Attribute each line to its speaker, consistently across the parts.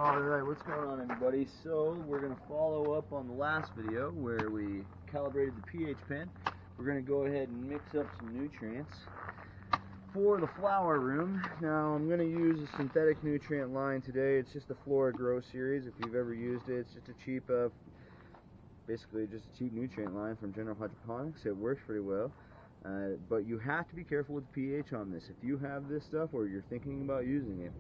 Speaker 1: Alright, what's going on, everybody? So we're going to follow up on the last video where we calibrated the pH pen. We're going to go ahead and mix up some nutrients for the flower room. Now I'm going to use a synthetic nutrient line today. It's just the Flora Grow series. If you've ever used it, it's just a cheap, basically just a cheap nutrient line from General Hydroponics. It works pretty well. But you have to be careful with the pH on this. If you have this stuff or you're thinking about using it,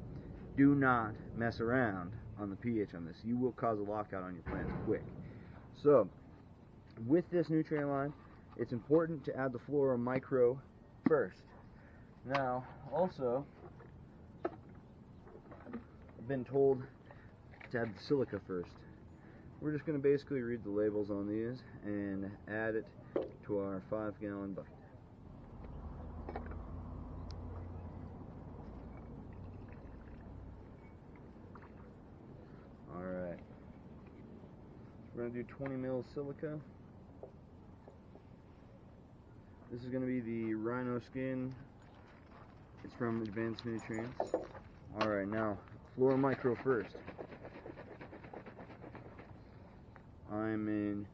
Speaker 1: do not mess around on the pH on this. You will cause a lockout on your plants quick. So, with this nutrient line, it's important to add the Flora Micro first. Now, also, I've been told to add the silica first. We're just going to basically read the labels on these and add it to our 5-gallon bucket. Alright, so we're going to do 20 mils silica. This is going to be the Rhino Skin. It's from Advanced Nutrients. Alright, now Flora Micro first. I'm in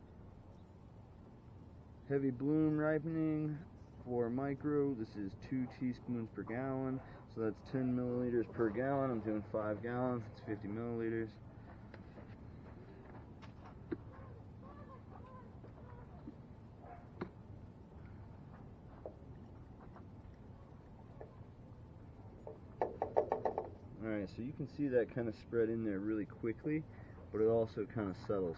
Speaker 1: Heavy Bloom Ripening Flora Micro. This is 2 teaspoons per gallon, so that's 10 milliliters per gallon. I'm doing 5 gallons, it's 50 milliliters. Alright, so you can see that kind of spread in there really quickly, but it also kind of settles.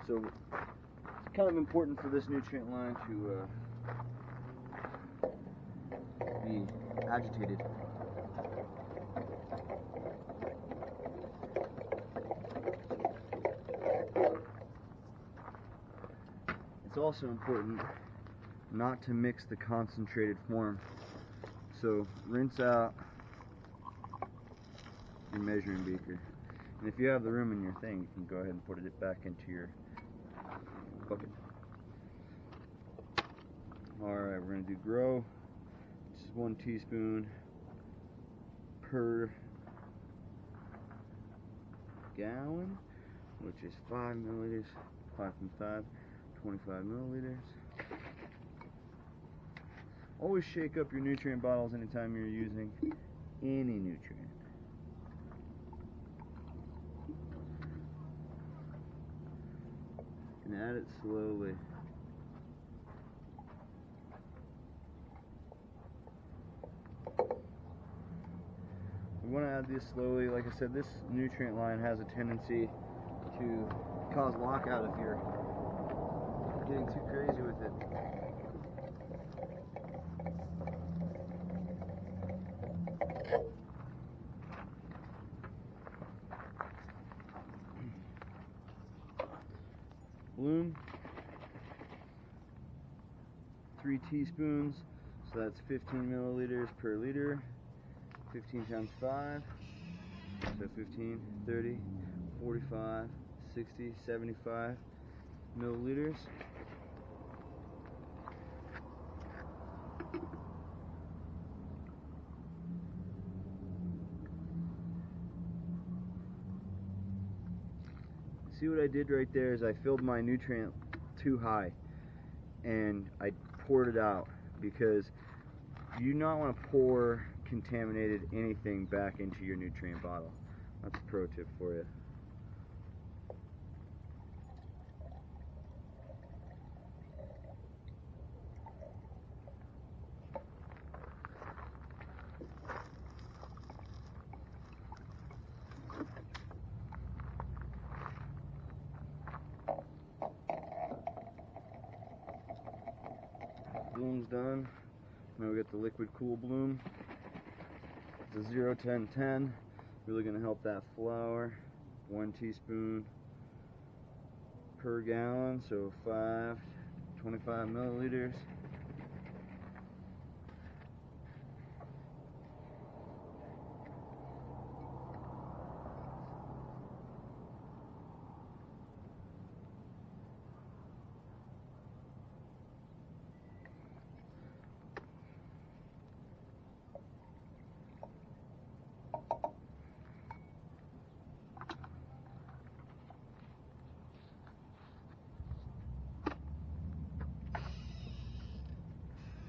Speaker 1: So it's kind of important for this nutrient line to be agitated. It's also important not to mix the concentrated form. So rinse out your measuring beaker. And if you have the room in your thing, you can go ahead and put it back into your bucket. Alright, we're going to do Grow. This is 1 teaspoon per gallon, which is 5 milliliters, 5.5, 25 milliliters. Always shake up your nutrient bottles anytime you're using any nutrient. And add it slowly. We want to add this slowly. Like I said, this nutrient line has a tendency to cause lockout if you're getting too crazy with it. Bloom, 3 teaspoons, so that's 15 milliliters per liter. 15 times 5, so 15, 30, 45, 60, 75 milliliters. See what I did right there is I filled my nutrient too high and I poured it out, because you do not want to pour contaminated anything back into your nutrient bottle. That's a pro tip for you. Bloom's done. Now we got the liquid cool bloom. It's a 0-10-10. Really going to help that flower. 1 teaspoon per gallon, so 25 milliliters.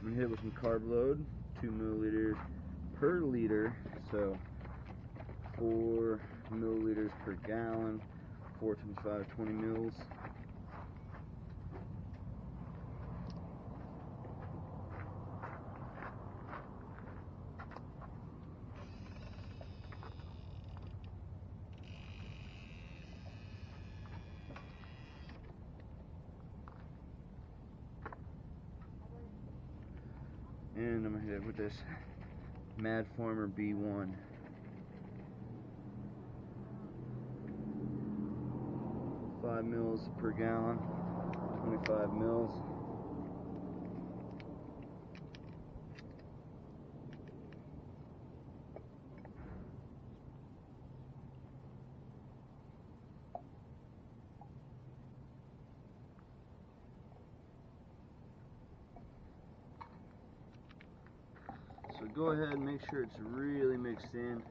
Speaker 1: I'm going to hit it with some carb load, 2 milliliters per liter, so 4 milliliters per gallon, 4 times 5, 20 mils. And I'm going to hit it with this Mad Farmer B1. 5 mils per gallon, 25 mils. So go ahead and make sure it's really mixed in.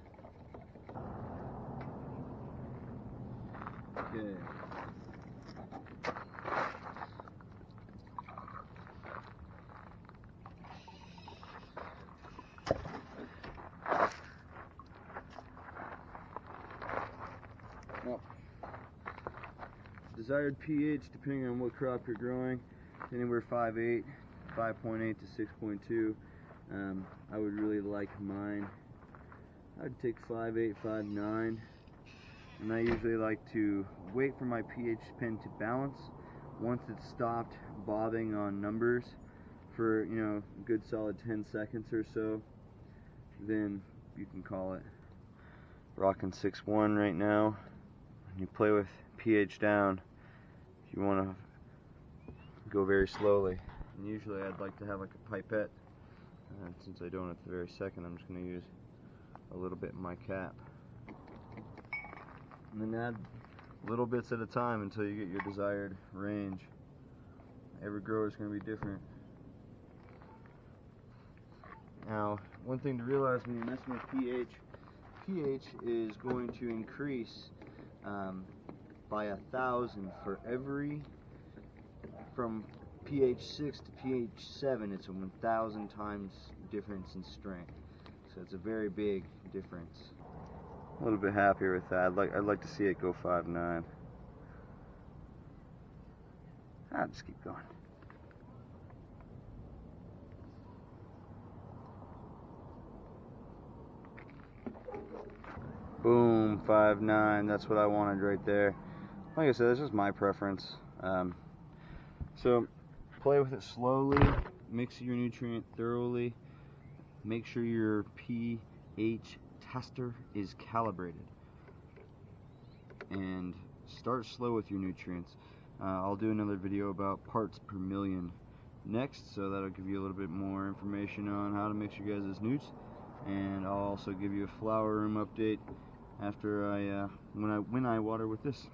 Speaker 1: Okay. Well, desired pH, depending on what crop you're growing, anywhere 5.8 to 6.2. I would really like mine. I'd take 5.8, 5.9, and I usually like to wait for my pH pen to balance. Once it's stopped bobbing on numbers for, you know, a good solid 10 seconds or so, then you can call it. Rocking 6.1 right now. You play with pH down. If you want to go very slowly, and usually I'd like to have like a pipette. Since I don't at the very second, I'm just going to use a little bit in my cap. And then add little bits at a time until you get your desired range. Every grower is going to be different. Now, one thing to realize when you're messing with pH is going to increase by 1,000 for every, from pH 6 to pH 7, it's a 1,000 times difference in strength. So it's a very big difference. A little bit happier with that. I'd like to see it go 5.9. I'll just keep going. Boom, 5.9. That's what I wanted right there. Like I said, this is my preference. So play with it slowly, mix your nutrient thoroughly, make sure your pH tester is calibrated, and start slow with your nutrients. I'll do another video about parts per million next, so that'll give you a little bit more information on how to mix your guys' nutes, and I'll also give you a flower room update after when I water with this.